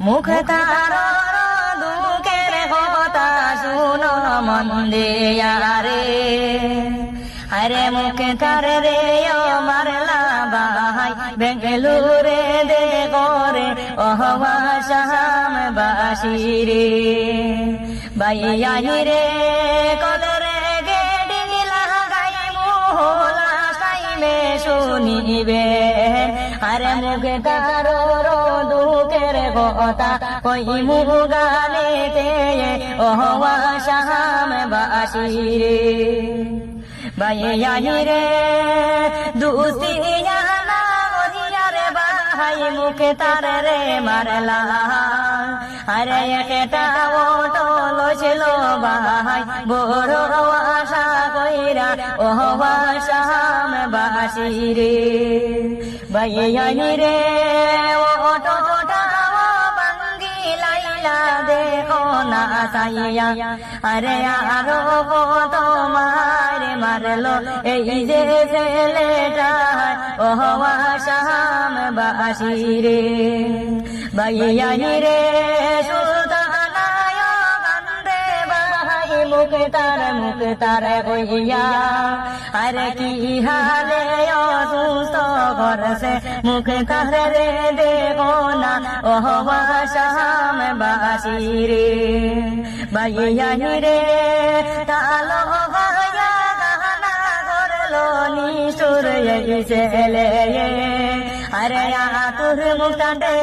মুখ তার দুঃখের কথা শুনো মন দিয়া রে, আরে মুখ তার রে মারলা বাহাই বেঙ্গলুরে দে করে ওহবা শাম বাসি রে, বাইয়াই রে কলরে গেডি লাগাই মোহলা সাইমে শুনিবে, আরে মুখ তার দুঃখের কথা কই মুখ গানেতে ওহবা শাম বাসি রে, বাইয়াই রে দুসিয়া না ওদিয়া রে বাহাই মুখ তার রে মারলা, আরে একটা ওটো লছিল বাহাই বড় আশা কইরা ওহবা শাম বাসি রে, বাইয়াই রে ওটো বাঙ্গি লাইলা দেখো না সাইয়া, আরে আরো কত মারলো এই যে ছেলেটা ওহবা শাম বাসি রে, বাইয়াই রে সুলতানায় কান্দে বাহাই মুখ তার কইয়া, আরে কি হালে অসুস্থ করছে মুখ তার রে দেখো না ওহবা শাম বাসি রে, বাইয়াই রে তালো ভাইয়া গানা করলো নিশুর এই ছেলে, আরে তোর মুখ টান্ডে